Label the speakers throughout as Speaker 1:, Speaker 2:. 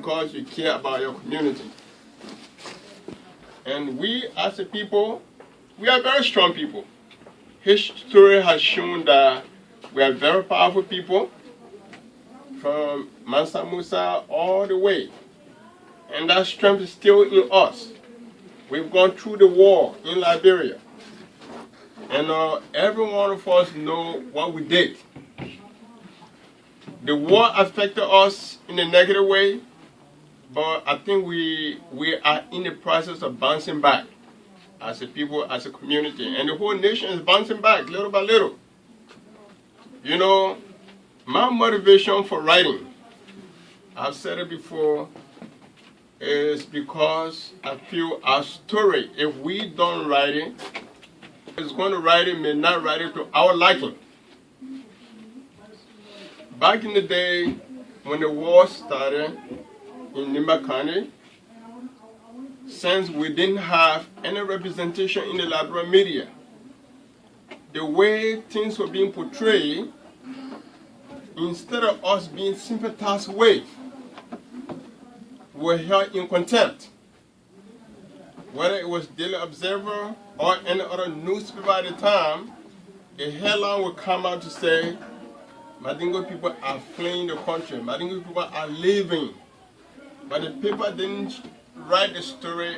Speaker 1: because you care about your community. And we as a people, we are very strong people. History has shown that we are very powerful people, from Mansa Musa all the way. And that strength is still in us. We've gone through the war in Liberia. And every one of us know what we did. The war affected us in a negative way, but I think we are in the process of bouncing back as a people, as a community. And the whole nation is bouncing back little by little. You know, my motivation for writing, I've said it before, is because I feel our story, if we don't write it, it's going to write it, may not write it to our liking. Back in the day, when the war started in Nvasekie Konneh, since we didn't have any representation in the Liberian media, the way things were being portrayed, instead of us being sympathized with, were held in contempt. Whether it was Daily Observer or any other newspaper at the time, a headline would come out to say, Madingo people are fleeing the country, Madingo people are leaving. But the paper didn't write the story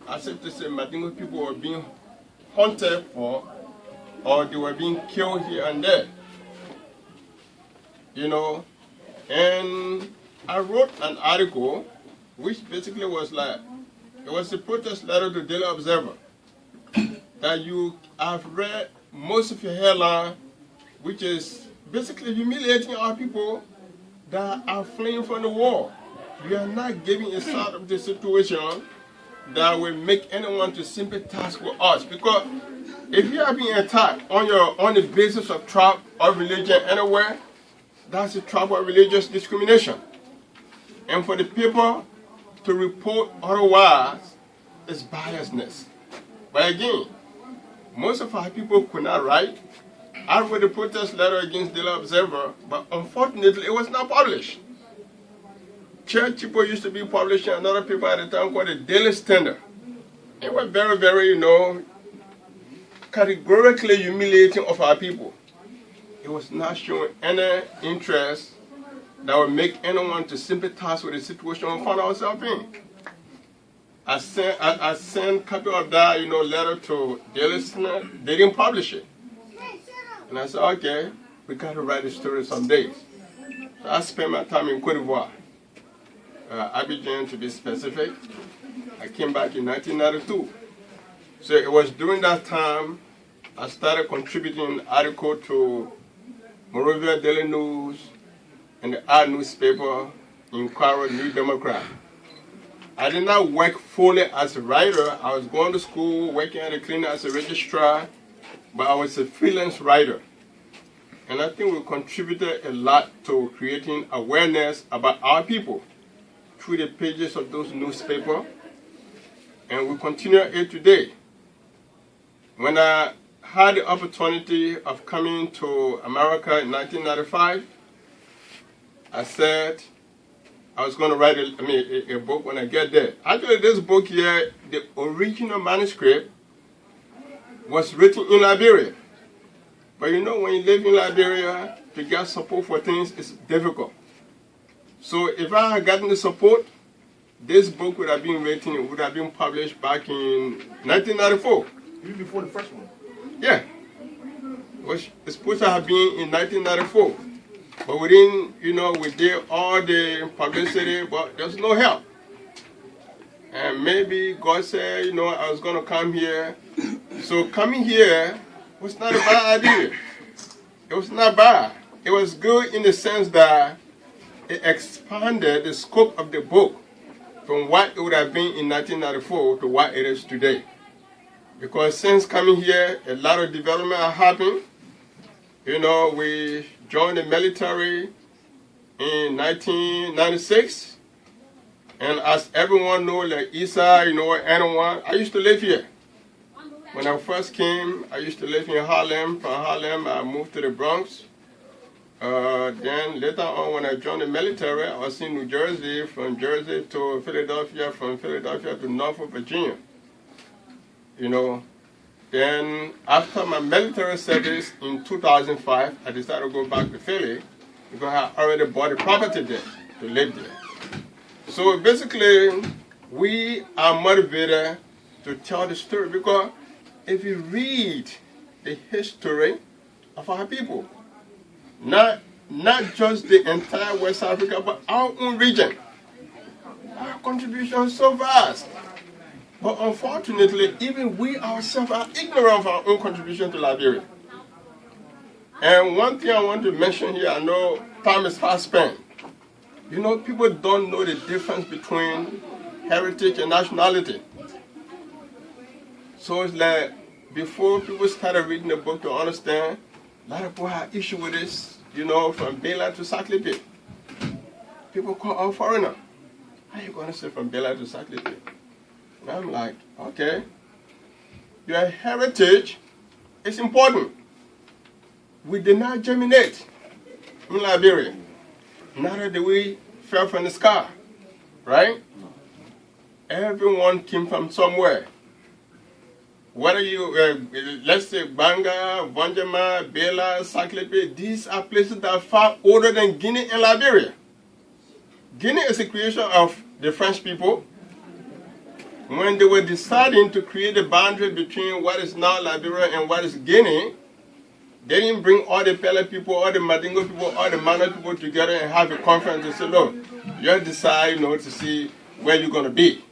Speaker 1: as if to say Madingo people were being hunted for, or they were being killed here and there. You know, and I wrote an article which basically was like, it was a protest letter to Daily Observer, that you have read most of your headline, which is basically humiliating our people that are fleeing from the war. You are not giving a side of the situation that will make anyone to sympathize with us. Because if you are being attacked on the basis of tribe or religion anywhere, that's a tribe of religious discrimination. And for the people to report otherwise is biasness. But again, most of our people could not write. I wrote a protest letter against Daily Observer, but unfortunately it was not published. Church people used to be publishing another paper at the time called the Daily Standard. It was very, very, you know, categorically humiliating of our people. It was not showing any interest that would make anyone to sympathize with the situation we found ourselves in. I sent a copy of that, you know, letter to Daily Standard. They didn't publish it. And I said, okay, we got to write a story someday. So I spent my time in Cote d'Ivoire, Abidjan to be specific. I came back in 1992. So it was during that time I started contributing an article to Monrovia Daily News and the art newspaper in Cairo, New Democrat. I did not work fully as a writer. I was going to school, working at a clinic as a registrar, but I was a freelance writer. And I think we contributed a lot to creating awareness about our people through the pages of those newspapers. And we continue it today. When I had the opportunity of coming to America in 1995, I said I was going to write a book when I get there. Actually, this book here, the original manuscript, was written in Liberia. But you know, when you live in Liberia, to get support for things is difficult. So if I had gotten the support, this book would have been written, it would have been published back in 1994.
Speaker 2: Even before the first one?
Speaker 1: Yeah. It was supposed to have been in 1994. But we didn't, you know, we did all the publicity, but there's no help. And maybe God said, you know, I was going to come here. So coming here was not a bad idea. It was not bad. It was good in the sense that it expanded the scope of the book from what it would have been in 1994 to what it is today. Because since coming here, a lot of development has happened. You know, we joined the military in 1996. And as everyone knows, like Isa, you know, anyone, I used to live here. When I first came, I used to live in Harlem. From Harlem, I moved to the Bronx. Then later on, when I joined the military, I was in New Jersey, from Jersey to Philadelphia, from Philadelphia to Norfolk, Virginia. You know, then after my military service in 2005, I decided to go back to Philly because I already bought a property there to live there. So basically, we are motivated to tell the story because if you read the history of our people, not just the entire West Africa, but our own region, our contribution is so vast. But unfortunately, even we ourselves are ignorant of our own contribution to Liberia. And one thing I want to mention here, I know time is fast spent. You know, people don't know the difference between heritage and nationality. So it's like, before people started reading the book to understand, a lot of people have issue with this, you know, from Bela to Saklipi. People call out foreigner. How are you going to say from Bela to Saklipi? And I'm like, okay, your heritage is important. We did not germinate in Liberia. Neither did we fell from the sky, right? Everyone came from somewhere. Whether you, let's say Banga, Vonjama, Bela, Saklepe, these are places that are far older than Guinea and Liberia. Guinea is a creation of the French people. When they were deciding to create a boundary between what is now Liberia and what is Guinea, they didn't bring all the Pele people, all the Madingo people, all the Mana people together and have a conference and say, look, you decide, you know, to see where you're going to be.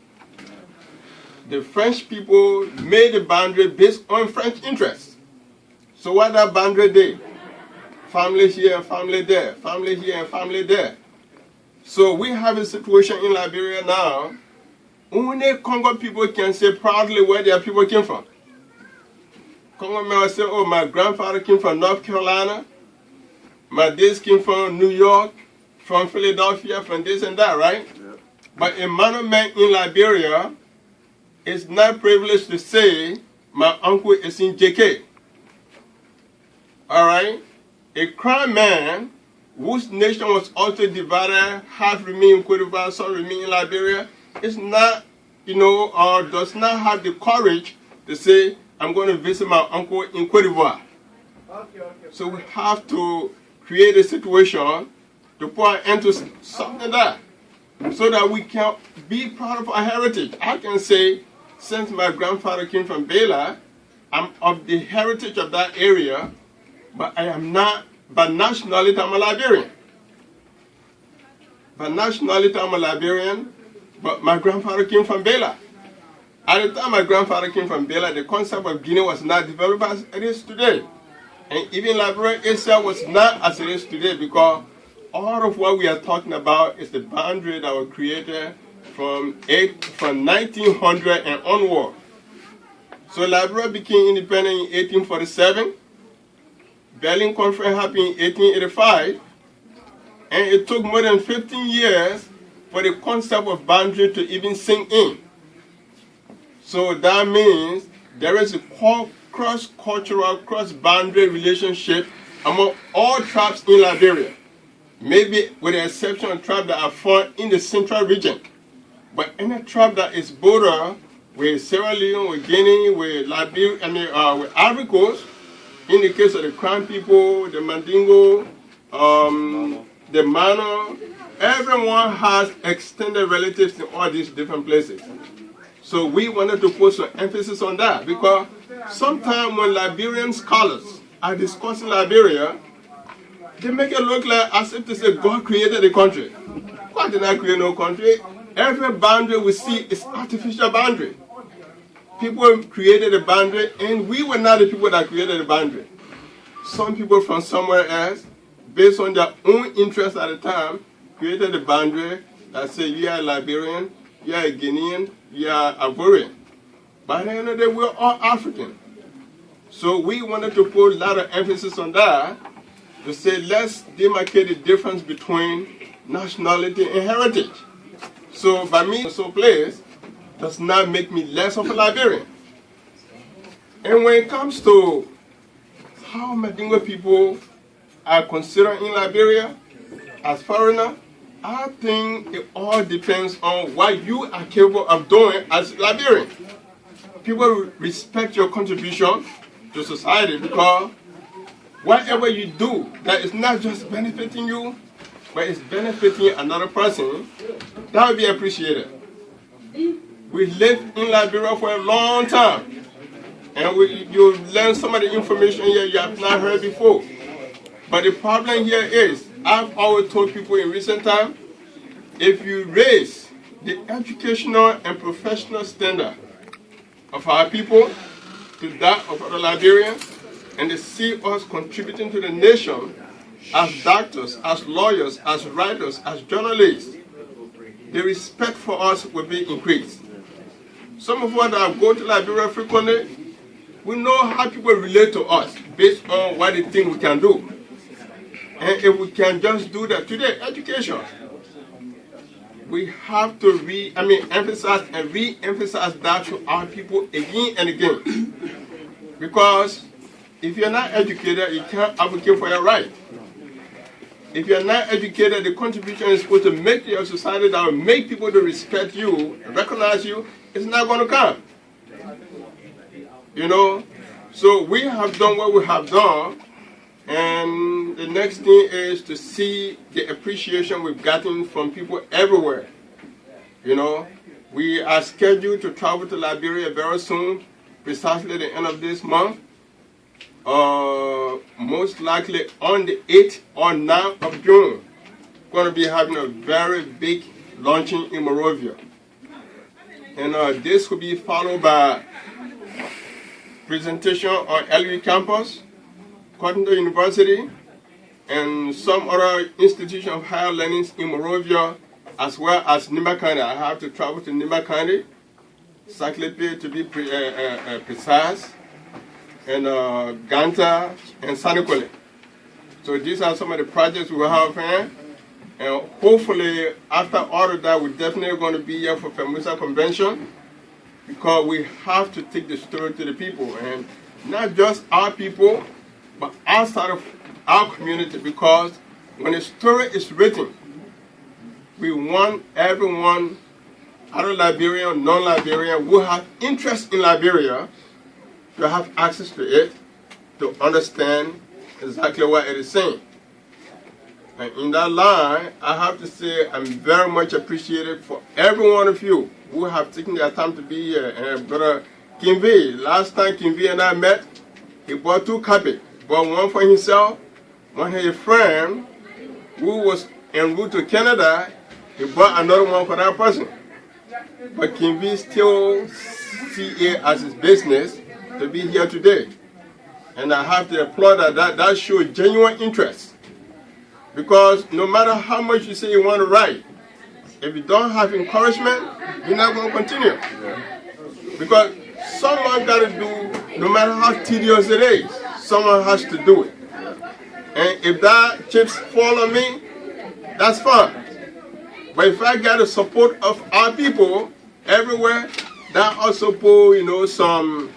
Speaker 1: The French people made the boundary based on French interests. So what that boundary did? Family here and family there, family here and family there. So we have a situation in Liberia now. Only Congo people can say proudly where their people came from. Congo men will say, oh, my grandfather came from North Carolina, my dads came from New York, from Philadelphia, from this and that, right? Yeah. But a man in Liberia is not privileged to say, my uncle is in JK. All right? A crown man whose nation was also divided, half remain in Cote d'Ivoire, some remain in Liberia, is not, you know, or does not have the courage to say, I'm going to visit my uncle in Cote d'Ivoire. So we have to create a situation to put an end to something like that, so that we can be proud of our heritage. I can say, since my grandfather came from Bela, I'm of the heritage of that area, but I am not, by nationality, I'm a Liberian. By nationality, I'm a Liberian, but my grandfather came from Bela. At the time my grandfather came from Bela, the concept of Guinea was not developed as it is today. And even Liberia itself was not as it is today, because all of what we are talking about is the boundary that was created from 1900 and onward. So Liberia became independent in 1847. Berlin Conference happened in 1885. And it took more than 15 years for the concept of boundary to even sink in. So that means there is a cross-cultural, cross-boundary relationship among all tribes in Liberia. Maybe with the exception of tribes that are found in the central region. But any tribe that is border with Sierra Leone, with Guinea, with Liberia, with Ivory Coast, in the case of the Crown people, the Mandingo, the Mano, everyone has extended relatives in all these different places. So we wanted to put some emphasis on that, because sometimes when Liberian scholars are discussing Liberia, they make it look like as if they say God created the country. God did not create no country. Every boundary we see is artificial boundary. People created a boundary, and we were not the people that created the boundary. Some people from somewhere else, based on their own interests at the time, created a boundary that said you are a Liberian, you are a Guinean, you are Ivorian. By the end of the day, we're all African. So we wanted to put a lot of emphasis on that, to say let's demarcate the difference between nationality and heritage. So by me so placed does not make me less of a Liberian. And when it comes to how Mandingo people are considered in Liberia as foreigner, I think it all depends on what you are capable of doing as Liberian. People respect your contribution to society because whatever you do that is not just benefiting you, but it's benefiting another person, that will be appreciated. We lived in Liberia for a long time, and you learn some of the information here you have not heard before. But the problem here is, I've always told people in recent time, if you raise the educational and professional standard of our people to that of other Liberians, and they see us contributing to the nation as doctors, as lawyers, as writers, as journalists, the respect for us will be increased. Some of us that go to Liberia frequently, we know how people relate to us based on what they think we can do. And if we can just do that today, education, we have to emphasize and re-emphasize that to our people again and again. Because if you're not educated, you can't advocate for your right. If you're not educated, the contribution is supposed to make to your society that will make people to respect you, recognize you, it's not going to come. You know? So we have done what we have done, and the next thing is to see the appreciation we've gotten from people everywhere. You know? We are scheduled to travel to Liberia very soon, precisely the end of this month. Most likely on the 8th or 9th of June, going to be having a very big launching in Monrovia. And this will be followed by presentation on LU campus, Konneh University, and some other institution of higher learning in Monrovia, as well as Nvasekie. I have to travel to Nvasekie, Saklepe to be precise, and Ganta and Sanikole. So these are some of the projects we will have here. And hopefully, after all of that, we're definitely going to be here for FEMUSA Convention, because we have to take the story to the people. And not just our people, but outside of our community, because when a story is written, we want everyone, other Liberian, non-Liberian, who have interest in Liberia, to have access to it, to understand exactly what it is saying. And in that line, I have to say I'm very much appreciated for every one of you who have taken their time to be here. And Brother Kinvi, last time Kinvi and I met, he bought 2 copies. He bought one for himself, one for his friend who was en route to Canada. He bought another one for that person. But Kinvi still sees it as his business to be here today. And I have to applaud that shows genuine interest. Because no matter how much you say you want to write, if you don't have encouragement, you're not going to continue. Because someone got to do, no matter how tedious it is, someone has to do it. And if that chips fall on me, that's fine. But if I got the support of our people everywhere, that also put, you know, some,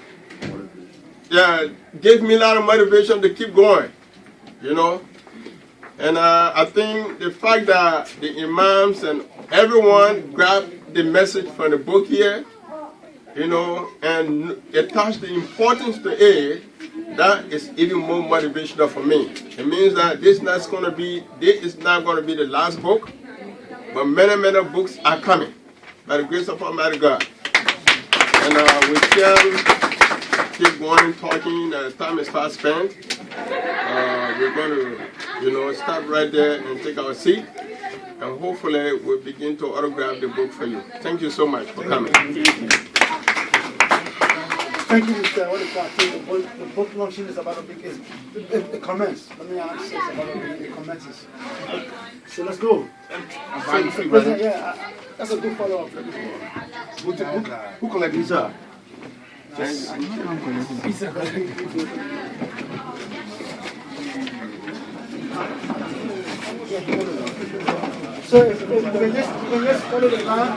Speaker 1: gave me a lot of motivation to keep going, you know. And I think the fact that the imams and everyone grabbed the message from the book here, you know, and attached the importance to it, that is even more motivational for me. It means that this is not going to be the last book, but many, many books are coming by the grace of Almighty God. And we can keep going, talking. Time is fast spent. We're going to, you know, stop right there and take our seat. And hopefully we'll begin to autograph the book for you. Thank you so much for coming.
Speaker 2: Thank you, Mr. What the book launching is about it commence. Let me ask, it's about it commences. So let's go. So, President, yeah, that's a good follow-up. Who collected these up? So if you can just follow the plan.